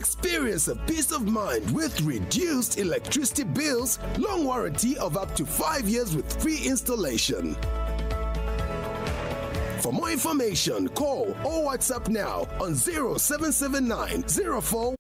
Experience a peace of mind with reduced electricity bills, long warranty of up to 5 years with free installation. For more information, call or WhatsApp now on 0779 04.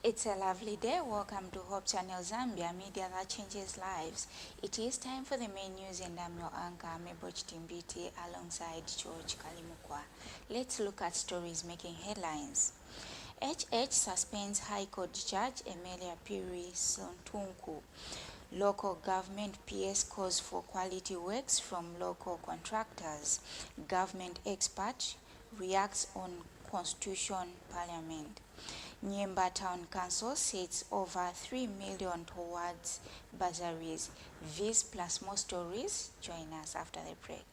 It's a lovely day. Welcome to Hope Channel Zambia, media that changes lives. It is time for the main news, and I'm your anchor, Meboch Timbiti, alongside George Kalimukwa. Let's look at stories making headlines. HH suspends High Court Judge Emilia Piri Sontunku. Local government PS calls for quality works from local contractors. Government expert reacts on Constitution Parliament. Nyemba Town Council sets over 3 million towards bursaries. This plus more stories. Join us after the break.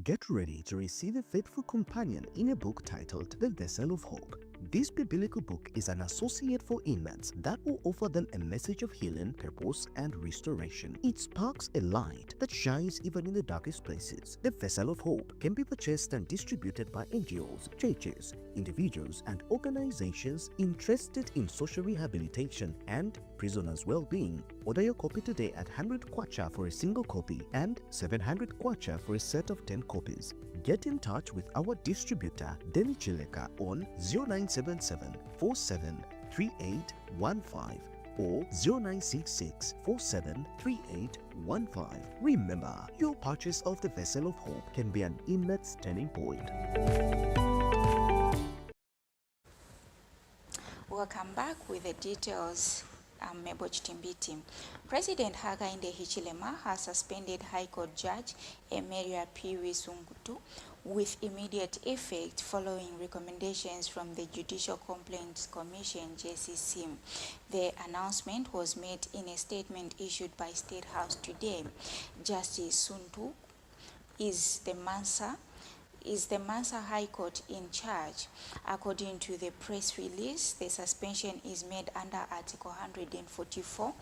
Get ready to receive a faithful companion in a book titled The Vessel of Hope. This biblical book is an associate for inmates that will offer them a message of healing, purpose, and restoration. It sparks a light that shines even in the darkest places. The Vessel of Hope can be purchased and distributed by NGOs, churches, individuals, and organizations interested in social rehabilitation and prisoners' well-being. Order your copy today at 100 kwacha for a single copy and 700 kwacha for a set of 10 copies. Get in touch with our distributor Denny Chileka on 0977 473815 or 0966 473815. Remember, your purchase of the Vessel of Hope can be an inmate's turning point. Welcome back with the details. I'm Meboch Timbiti. President Hakainde Hichilema has suspended High Court Judge Emilia Piri Sontunku with immediate effect following recommendations from the Judicial Complaints Commission (JCC). The announcement was made in a statement issued by State House today. Justice Sontunku is the Mansa High Court in charge. According to the press release, the suspension is made under Article 144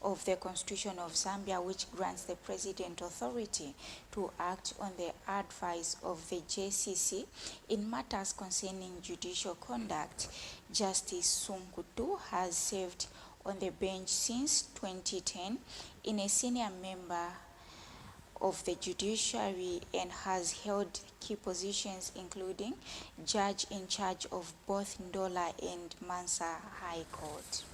of the Constitution of Zambia, which grants the President authority to act on the advice of the JCC in matters concerning judicial conduct. Justice Sontunku has served on the bench since 2010 in a senior member of the judiciary and has held key positions including judge in charge of both Ndola and Mansa High Court.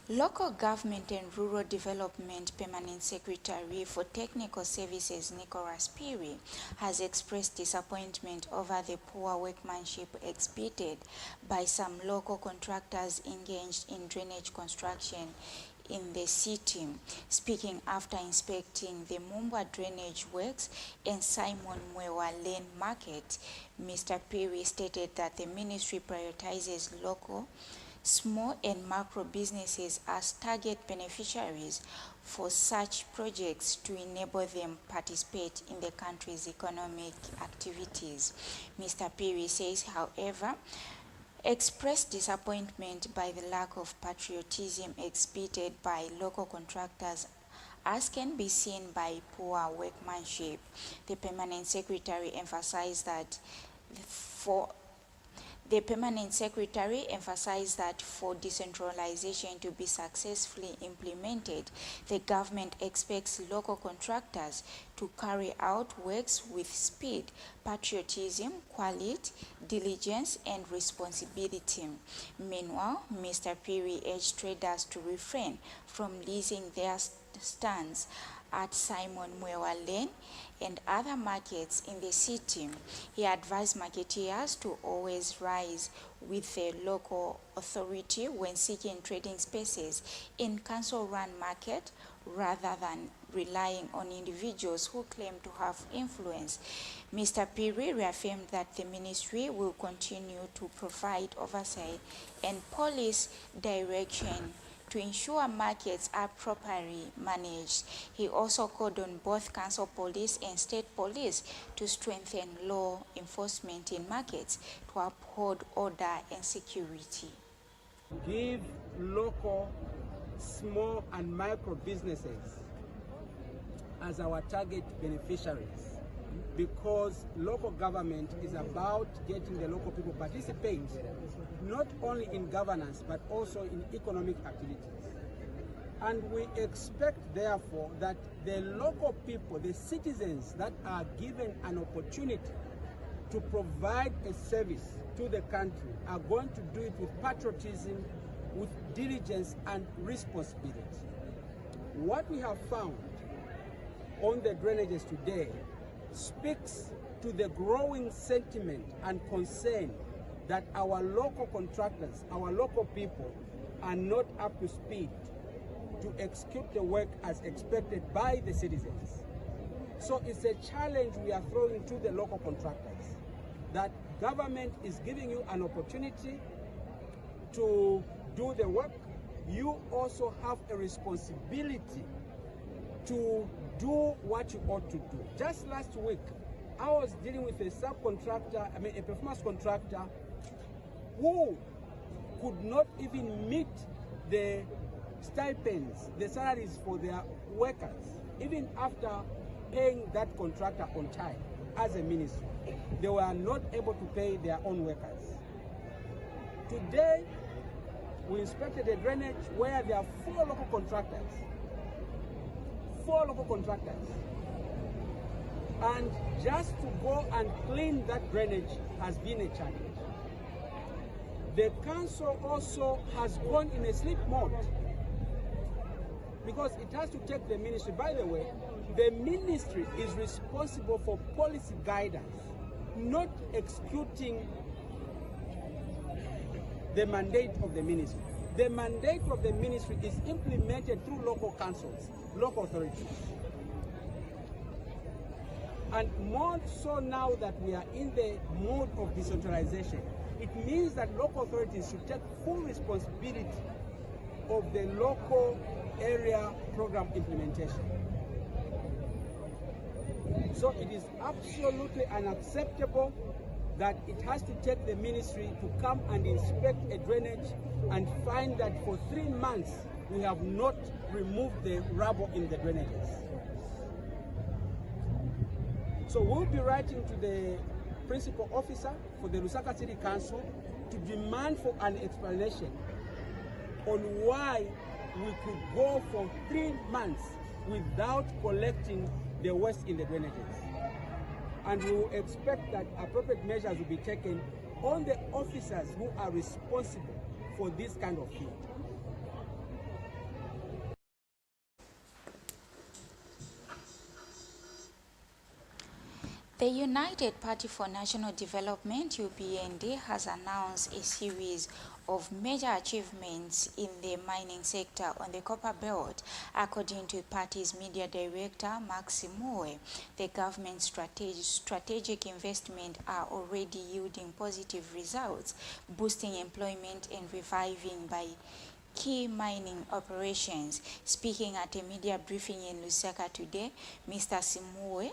Local Government and Rural Development Permanent Secretary for Technical Services Nicholas Piri has expressed disappointment over the poor workmanship exhibited by some local contractors engaged in drainage construction in the city. Speaking after inspecting the Mumbwa drainage works and Simon Mwewa Lane Market, Mr. Piri stated that the ministry prioritizes local, small and macro businesses as target beneficiaries for such projects to enable them participate in the country's economic activities. Mr. Piri says, however, expressed disappointment by the lack of patriotism exhibited by local contractors, as can be seen by poor workmanship. The permanent secretary emphasized that for decentralization to be successfully implemented, the government expects local contractors to carry out works with speed, patriotism, quality, diligence, and responsibility. Meanwhile, Mr. Piri urged traders to refrain from leasing their stands at Simon Mwewa Lane and other markets in the city. He advised marketeers to always rise with the local authority when seeking trading spaces in council-run market rather than relying on individuals who claim to have influence. Mr. Piri reaffirmed that the ministry will continue to provide oversight and police direction to ensure markets are properly managed. He also called on both council police and state police to strengthen law enforcement in markets to uphold order and security. Give local, small and micro businesses as our target beneficiaries, because local government is about getting the local people participate not only in governance but also in economic activities. And we expect therefore that the local people, the citizens that are given an opportunity to provide a service to the country are going to do it with patriotism, with diligence and responsibility. What we have found on the drainages today speaks to the growing sentiment and concern that our local contractors, our local people are not up to speed to execute the work as expected by the citizens. So it's a challenge we are throwing to the local contractors, that government is giving you an opportunity to do the work. You also have a responsibility to do what you ought to do. Just last week, I was dealing with a subcontractor, a performance contractor, who could not even meet the stipends, the salaries for their workers, even after paying that contractor on time as a ministry. They were not able to pay their own workers. Today, we inspected a drainage where there are 4 local contractors. 4 local contractors. And just to go and clean that drainage has been a challenge. The council also has gone in a sleep mode because it has to take the ministry. By the way, the ministry is responsible for policy guidance, not executing the mandate of the ministry. The mandate of the ministry is implemented through local councils, local authorities. And more so now that we are in the mode of decentralization, it means that local authorities should take full responsibility of the local area program implementation. So it is absolutely unacceptable that it has to take the ministry to come and inspect a drainage and find that for 3 months we have not removed the rubble in the drainages. So we'll be writing to the principal officer for the Lusaka City Council to demand for an explanation on why we could go for 3 months without collecting the waste in the drainages. And we will expect that appropriate measures will be taken on the officers who are responsible for this kind of thing. The United Party for National Development, UPND, has announced a series of major achievements in the mining sector on the Copper Belt. According to the party's media director, Maximoe, the government's strategic investment are already yielding positive results, boosting employment and reviving by key mining operations. Speaking at a media briefing in Lusaka today, Mr. Simue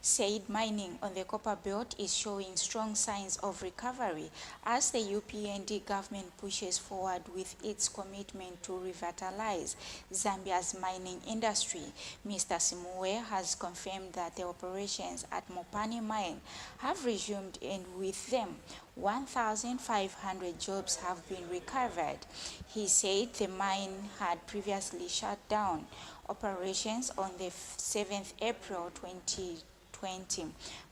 said mining on the Copper Belt is showing strong signs of recovery as the UPND government pushes forward with its commitment to revitalize Zambia's mining industry. Mr. Simue has confirmed that the operations at Mopani mine have resumed, and with them 1,500 jobs have been recovered. He said the mine had previously shut down operations on the 7th April 2020 2020,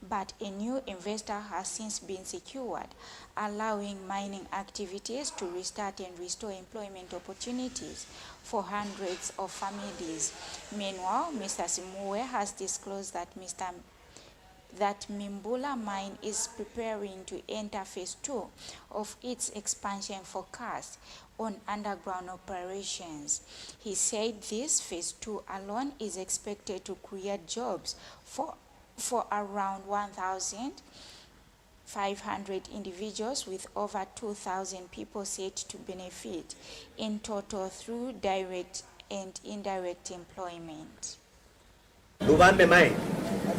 but a new investor has since been secured, allowing mining activities to restart and restore employment opportunities for hundreds of families. Meanwhile, Mr. Simue has disclosed that Mimbula mine is preparing to enter phase 2 of its expansion forecast on underground operations. He said this phase 2 alone is expected to create jobs for around 1,500 individuals, with over 2,000 people said to benefit in total through direct and indirect employment. Lubambe mine.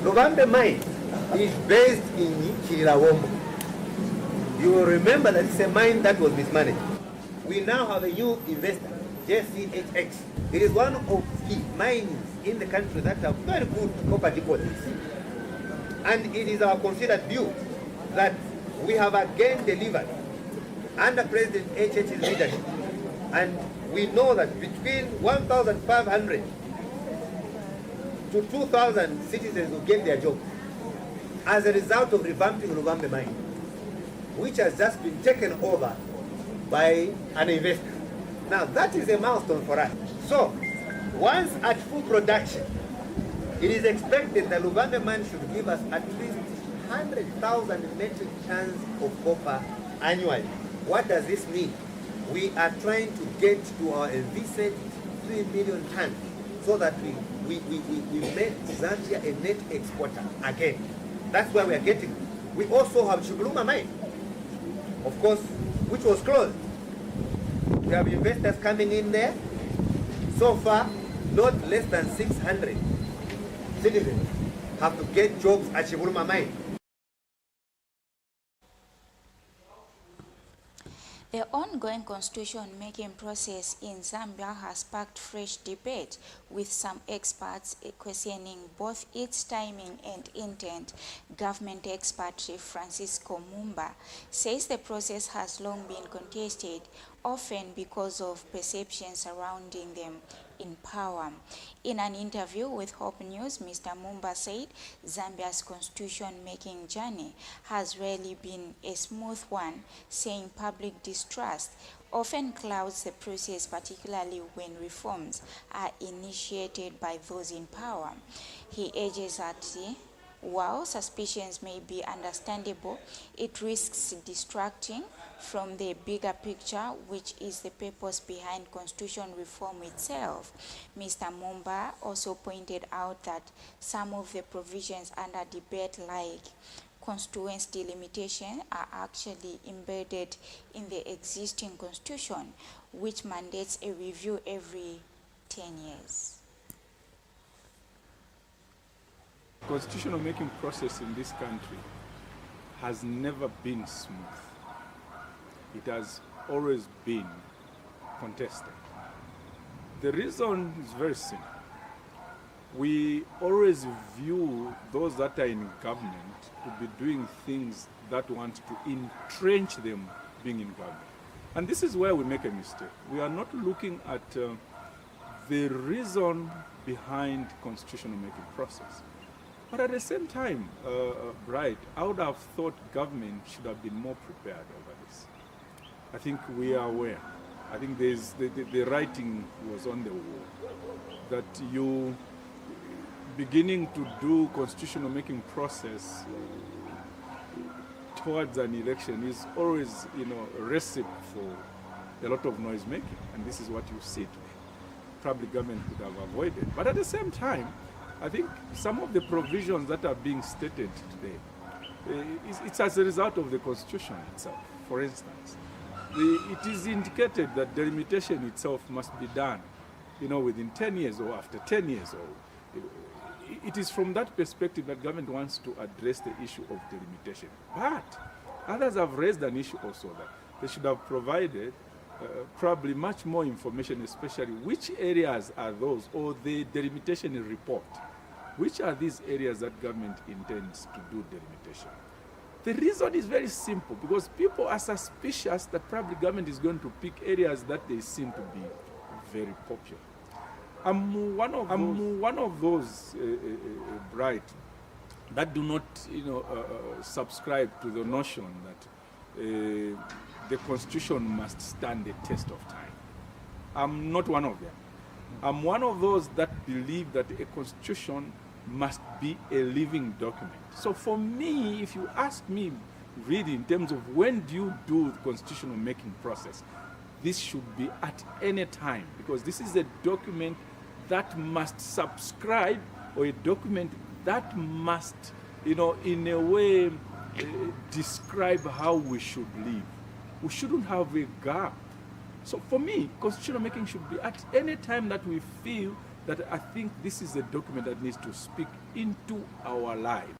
Lubambe mine is based in Kirilawombo. You will remember that it's a mine that was mismanaged. We now have a new investor, JCHX. It is one of the mines in the country that have very good copper deposits. And it is our considered view that we have again delivered under President HH's leadership. And we know that between 1,500 to 2,000 citizens will get their job as a result of revamping Lubambe mine, which has just been taken over by an investor. Now that is a milestone for us. So once at full production, it is expected that Lubambe mine should give us at least 100,000 metric tons of copper annually. What does this mean? We are trying to get to our envisaged 3 million tons so that we make Zambia a net exporter again. That's where we are getting. We also have Chuguluma mine, of course, which was closed. We have investors coming in there. So far, not less than 600 citizens have to get jobs at Chuguluma mine. The ongoing constitution-making process in Zambia has sparked fresh debate, with some experts questioning both its timing and intent. Government expert Francisco Mumba says the process has long been contested, often because of perceptions surrounding them in power. In an interview with Hope News, Mr. Mumba said Zambia's constitution-making journey has rarely been a smooth one, saying public distrust often clouds the process, particularly when reforms are initiated by those in power. He urges that while suspicions may be understandable, it risks distracting from the bigger picture, which is the purpose behind constitution reform itself. Mr. Mumba also pointed out that some of the provisions under debate, like constituency delimitation, are actually embedded in the existing constitution, which mandates a review every 10 years. Constitutional making process in this country has never been smooth. It has always been contested. The reason is very simple. We always view those that are in government to be doing things that want to entrench them being in government. And this is where we make a mistake. We are not looking at the reason behind constitutional making process. But at the same time, Bright, I would have thought government should have been more prepared over this. I think we are aware. I think the writing was on the wall that you beginning to do constitutional making process towards an election is always, a recipe for a lot of noise making, and this is what you see today. Probably government could have avoided. But at the same time, I think some of the provisions that are being stated today, it's as a result of the Constitution itself. For instance, it is indicated that delimitation itself must be done, within 10 years or after 10 years. It is from that perspective that government wants to address the issue of delimitation. But others have raised an issue also that they should have provided probably much more information, especially which areas are those, or the delimitation report. Which are these areas that government intends to do delimitation? The reason is very simple, because people are suspicious that probably government is going to pick areas that they seem to be very popular. I'm one of those, Bright, that do not, subscribe to the notion that the Constitution must stand the test of time. I'm not one of them. I'm one of those that believe that a Constitution must be a living document. So for me, if you ask me really in terms of when do you do the constitutional making process, this should be at any time, because this is a document that must subscribe, or a document that must, in a way, describe how we should live. We shouldn't have a gap. So for me, constitutional making should be at any time that we feel that I think this is a document that needs to speak into our lives.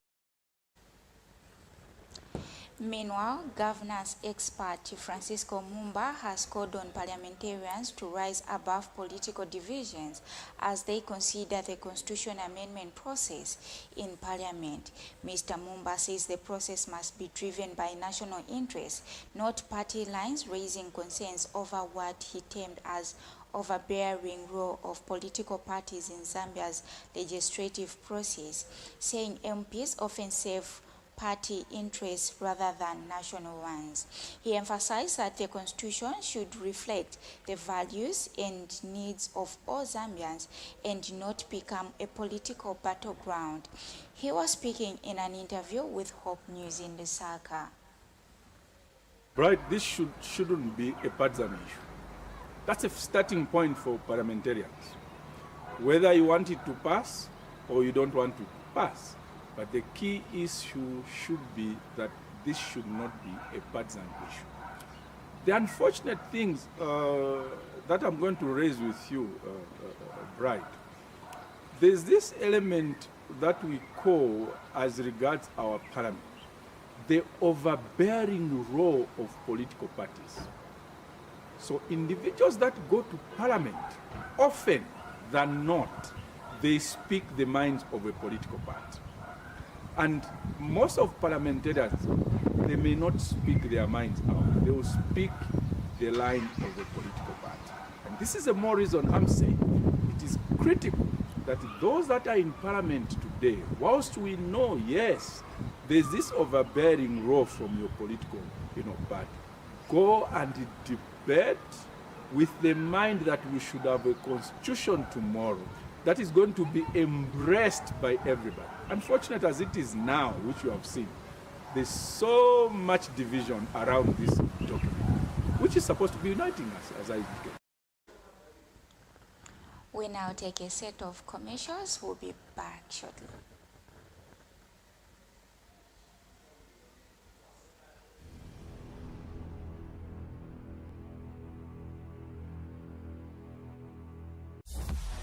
Meanwhile, governance expert Francisco Mumba has called on parliamentarians to rise above political divisions as they consider the constitution amendment process in parliament. Mr. Mumba says the process must be driven by national interests, not party lines, raising concerns over what he termed as overbearing role of political parties in Zambia's legislative process, saying MPs often serve party interests rather than national ones. He emphasized that the constitution should reflect the values and needs of all Zambians and not become a political battleground. He was speaking in an interview with Hope News in Lusaka. Right, this shouldn't be a partisan issue. That's a starting point for parliamentarians. Whether you want it to pass or you don't want it to pass. But the key issue should be that this should not be a partisan issue. The unfortunate things that I'm going to raise with you, Bright, there's this element that we call, as regards our parliament, the overbearing role of political parties. So individuals that go to parliament, often than not, they speak the minds of a political party. And most of parliamentarians, they may not speak their minds out. They will speak the line of the political party. And this is the more reason I'm saying it is critical that those that are in parliament today, whilst we know, yes, there's this overbearing role from your political party, go and debate with the mind that we should have a constitution tomorrow that is going to be embraced by everybody. Unfortunate as it is now, which you have seen, there's so much division around this document, which is supposed to be uniting us, as I indicate. We now take a set of commercials. We'll be back shortly.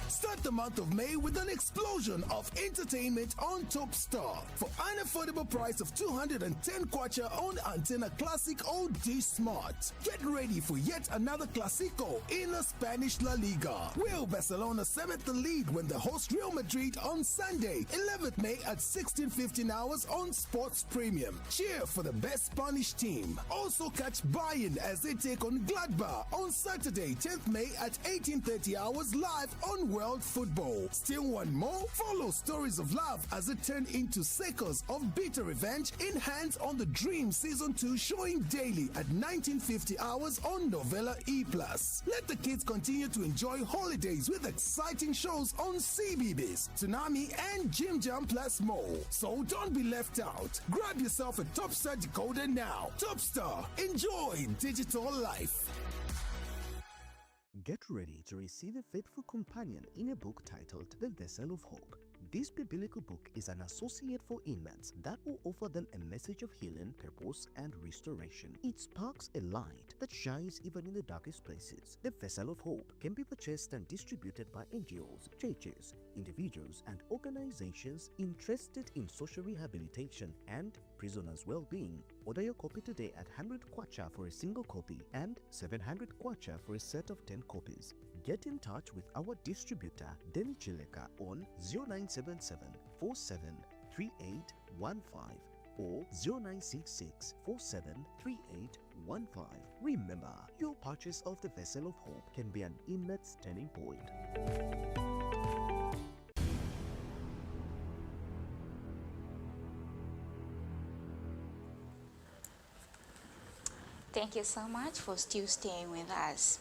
Start the month of May with an explosion of entertainment on Top Star for an affordable price of 210 kwacha on Antenna Classic OD Smart. Get ready for yet another Clasico in the Spanish La Liga. Will Barcelona cement the lead when they host Real Madrid on Sunday, 11th May at 16:15 hours on Sports Premium. Cheer for the best Spanish team. Also catch Bayern as they take on Gladbach on Saturday, 10th May at 18:30 hours live on World Football. Still want more? Follow Stories of Love as it turned into Seekers of Bitter Revenge in Hands on the Dream Season 2, showing daily at 19:50 hours on Novella E+. Let the kids continue to enjoy holidays with exciting shows on CBBS, Tsunami and Jim Jam plus more. So don't be left out. Grab yourself a Top Star decoder now. Top Star, enjoy digital life. Get ready to receive a faithful companion in a book titled The Vessel of Hope. This biblical book is an associate for inmates that will offer them a message of healing, purpose, and restoration. It sparks a light that shines even in the darkest places. The Vessel of Hope can be purchased and distributed by NGOs, churches, individuals, and organizations interested in social rehabilitation and prisoners' well-being. Order your copy today at 100 kwacha for a single copy and 700 kwacha for a set of 10 copies. Get in touch with our distributor, Denny Chileka, on 0977 473815 or 0966 473815. Remember, your purchase of the Vessel of Hope can be an inmate's turning point. Thank you so much for still staying with us.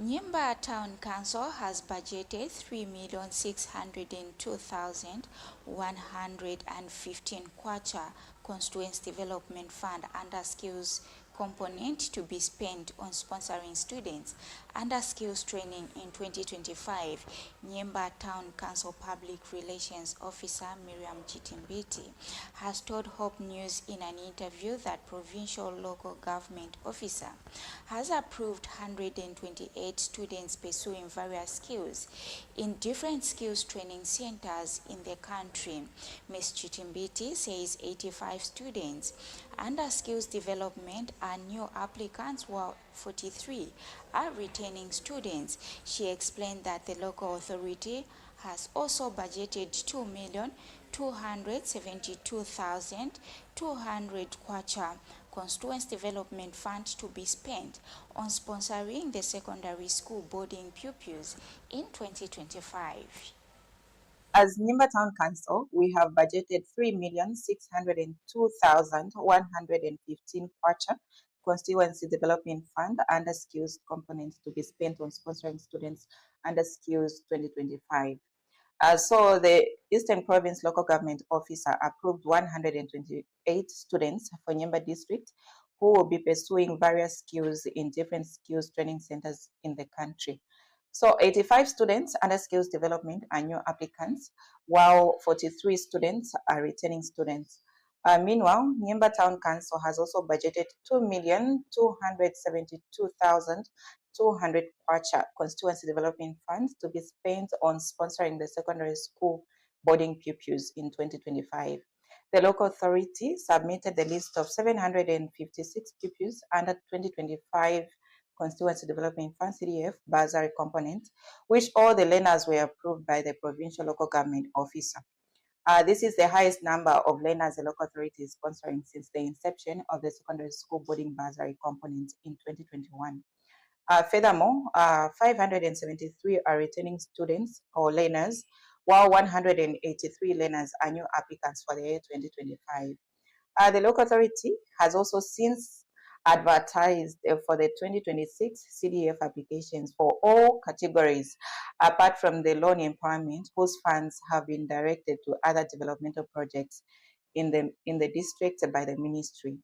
Nyimba Town Council has budgeted 3,602,115 kwacha Constituency Development Fund under skills component to be spent on sponsoring students under skills training in 2025. Nyimba Town Council Public Relations Officer Miriam Chitimbiti has told Hope News in an interview that provincial local government officer has approved 128 students pursuing various skills in different skills training centers in the country. Ms. Chitimbiti says 85 students under skills development are new applicants, while 43 are returning students. She explained that the local authority has also budgeted 2,272,200 kwacha Constituency Development Fund to be spent on sponsoring the secondary school boarding pupils in 2025. As Nyimba Town Council, we have budgeted 3,602,115 kwacha Constituency Development Fund under Skills components to be spent on sponsoring students under Skills 2025. So the Eastern Province Local Government Officer approved 128 students for Nyimba District who will be pursuing various skills in different skills training centers in the country. So 85 students under skills development are new applicants, while 43 students are returning students. Meanwhile, Nyimba Town Council has also budgeted 2,272,200 kwacha Constituency Development Funds to be spent on sponsoring the secondary school boarding pupils in 2025. The local authority submitted the list of 756 pupils under 2025 Constituency Development Fund CDF bursary component, which all the learners were approved by the provincial local government officer. This is the highest number of learners the local authority is sponsoring since the inception of the secondary school boarding bursary component in 2021. Furthermore, 573 are returning students or learners, while 183 learners are new applicants for the year 2025. The local authority has also since advertised for the 2026 CDF applications for all categories, apart from the loan empowerment, whose funds have been directed to other developmental projects in the district by the ministry.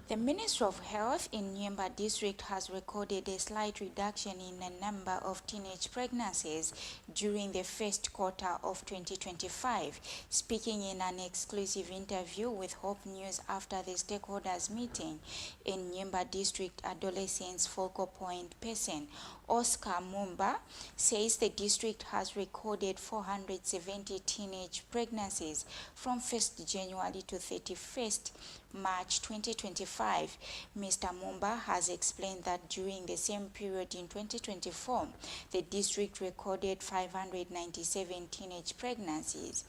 The Ministry of Health in Nyimba District has recorded a slight reduction in the number of teenage pregnancies during the first quarter of 2025. Speaking in an exclusive interview with Hope News after the stakeholders meeting in Nyimba District, adolescents focal point person Oscar Mumba says the district has recorded 470 teenage pregnancies from 1st January to 31st March 2025. Mr. Mumba has explained that during the same period in 2024, the district recorded 597 teenage pregnancies.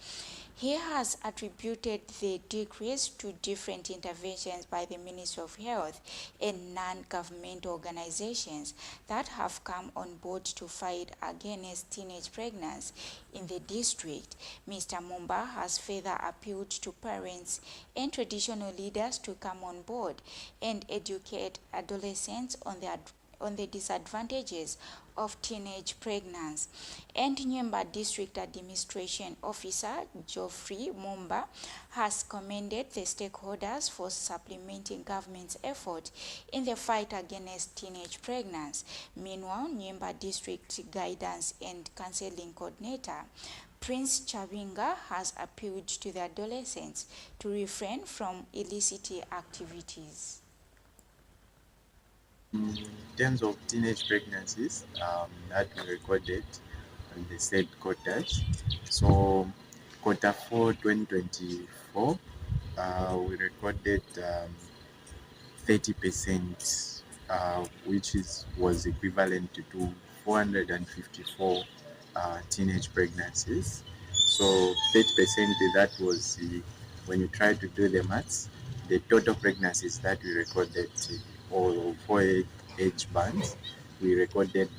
He has attributed the decrease to different interventions by the Ministry of Health and non-governmental organizations that have come on board to fight against teenage pregnancy in the district. Mr. Mumba has further appealed to parents and traditional leaders to come on board and educate adolescents on the disadvantages of teenage pregnancy. And Nyimba District Administration Officer Geoffrey Mumba has commended the stakeholders for supplementing government's effort in the fight against teenage pregnancy. Meanwhile, Nyimba District Guidance and Counseling Coordinator Prince Chabinga has appealed to the adolescents to refrain from illicit activities. In terms of teenage pregnancies that we recorded in the said quarters, so quarter 4 2024, we recorded 30%, which was equivalent to 454 teenage pregnancies. So 30%, that was when you try to do the maths, the total pregnancies that we recorded all 4 age bands, we recorded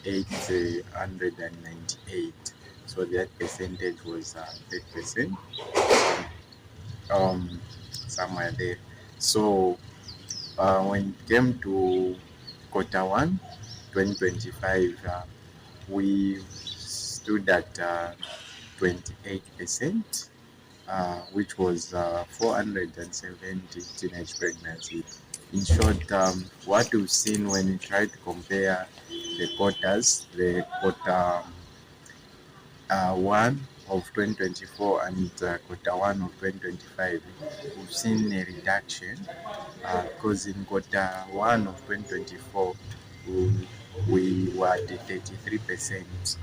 898. So that percentage was 30%. somewhere there. So when it came to Q1 2025, we stood at 28%, which was 470 teenage pregnancies. In short, what we've seen when we try to compare the quarters, the quarter 1 of 2024 and Q1 of 2025, we've seen a reduction because in Q1 of 2024, we were at 33%,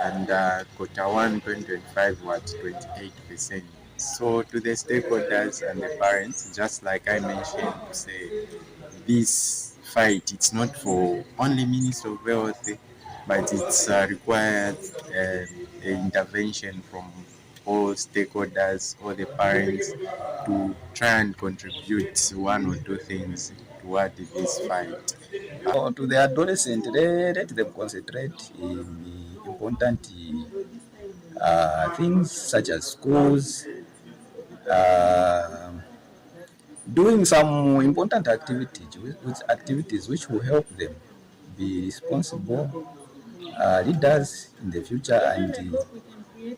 and Q1 2025 was 28%. So to the stakeholders and the parents, just like I mentioned, to say this fight, it's not for only Minister of Health, but it's required intervention from all stakeholders, all the parents, to try and contribute one or two things toward this fight. To the adolescent, let them concentrate in important things such as schools, doing some important activities which will help them be responsible leaders in the future, and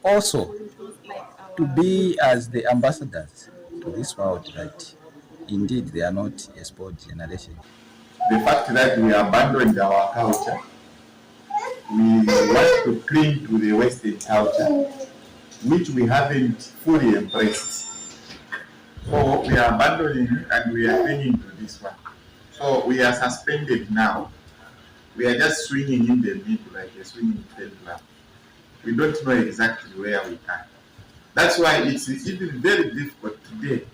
also to be as the ambassadors to this world that indeed they are not a spoiled generation. The fact that we abandoned our culture, we want to cling to the Western culture, which we haven't fully embraced. So we are abandoning and we are clinging to this one. So we are suspended now. We are just swinging in the middle like a swinging pendulum. We don't know exactly where we can. That's why it's even very difficult today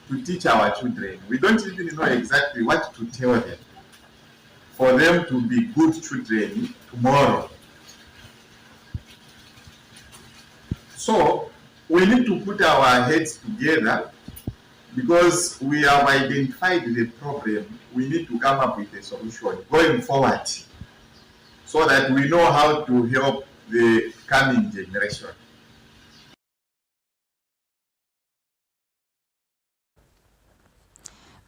to teach our children. We don't even know exactly what to tell them for them to be good children tomorrow. So we need to put our heads together, because we have identified the problem. We need to come up with a solution going forward so that we know how to help the coming generation.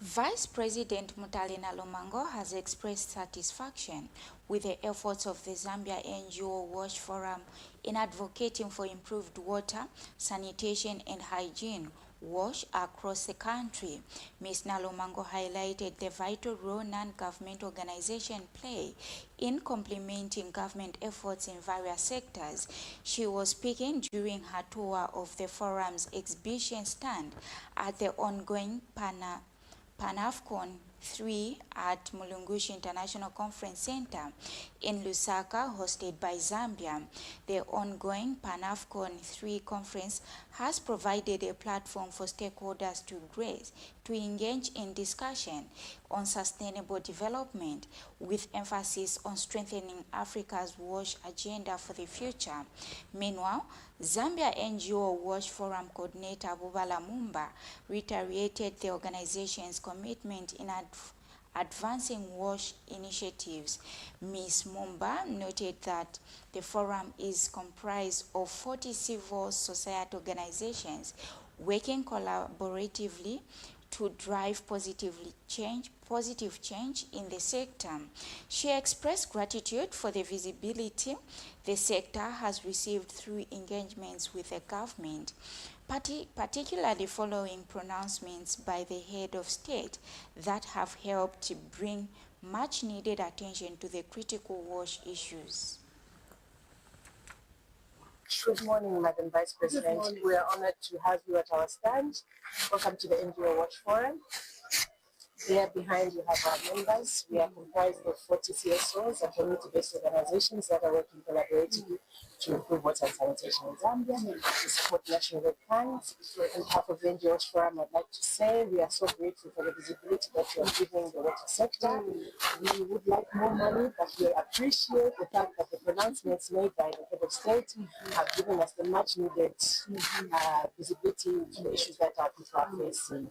Vice President Mutalina Lumango has expressed satisfaction with the efforts of the Zambia NGO WASH Forum in advocating for improved water, sanitation and hygiene WASH across the country. Ms. Nalumango highlighted the vital role non-government organizations play in complementing government efforts in various sectors. She was speaking during her tour of the forum's exhibition stand at the ongoing PanAFCON 3 at Mulungushi International Conference Center in Lusaka, hosted by Zambia. The ongoing PanAFCON 3 conference has provided a platform for stakeholders to engage in discussion on sustainable development, with emphasis on strengthening Africa's WASH agenda for the future. Meanwhile, Zambia NGO WASH Forum coordinator Bubala Mumba reiterated the organization's commitment in advancing WASH initiatives. Ms. Mumba noted that the forum is comprised of 40 civil society organizations working collaboratively to drive positive change in the sector. She expressed gratitude for the visibility the sector has received through engagements with the government, particularly following pronouncements by the head of state that have helped bring much needed attention to the critical WASH issues. Good morning, Madam Vice President. We are honored to have you at our stand. Welcome to the NGO WASH Forum. There behind you have our members. We are comprised of 40 CSOs and community-based organizations that are working collaboratively to improve water and sanitation in Zambia. We support National Red Plans. On behalf of the NGO WASH Forum, I'd like to say we are so grateful for the visibility that you are giving the water sector. We would like more money, but we appreciate the fact that the pronouncements made by the head of state have given us the much needed visibility to the issues that our people are facing.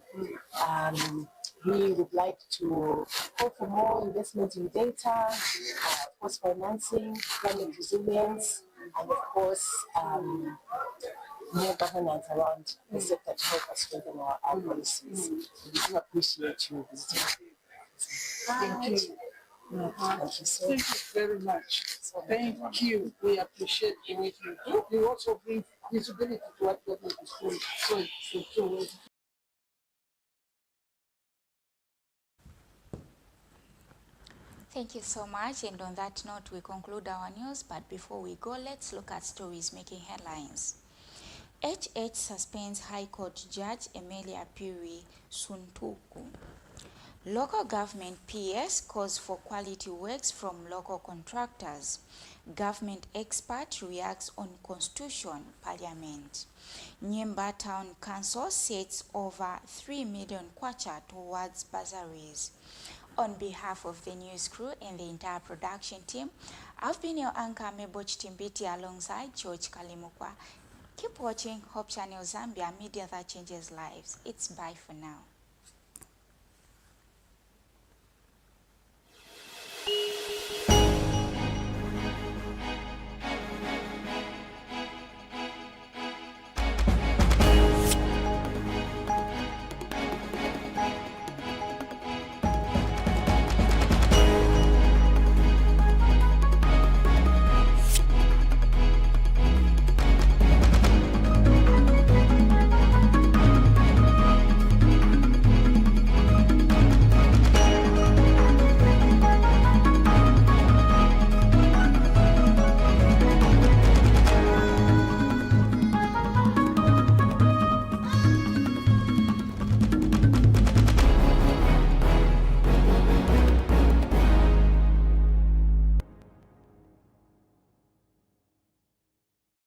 We would like to call for more investment in data, of course financing, climate resilience, and of course more governance around the sector to help us strengthen our policies. We do appreciate you visiting. Thank you. Thank you so Thank you very much. Thank you. We appreciate the work you do. You also bring visibility to what government is doing. So Thank you so much. And on that note, we conclude our news. But before we go, let's look at stories making headlines. HH suspends High Court Judge Emilia Piri Suntuku. Local government PS calls for quality works from local contractors. Government expert reacts on Constitution, Parliament. Nyemba Town Council sets over 3 million kwacha towards bursaries. On behalf of the news crew and the entire production team, I've been your anchor Mebo Chitimbiti alongside George Kalimukwa. Keep watching Hope Channel Zambia, media that changes lives. It's bye for now.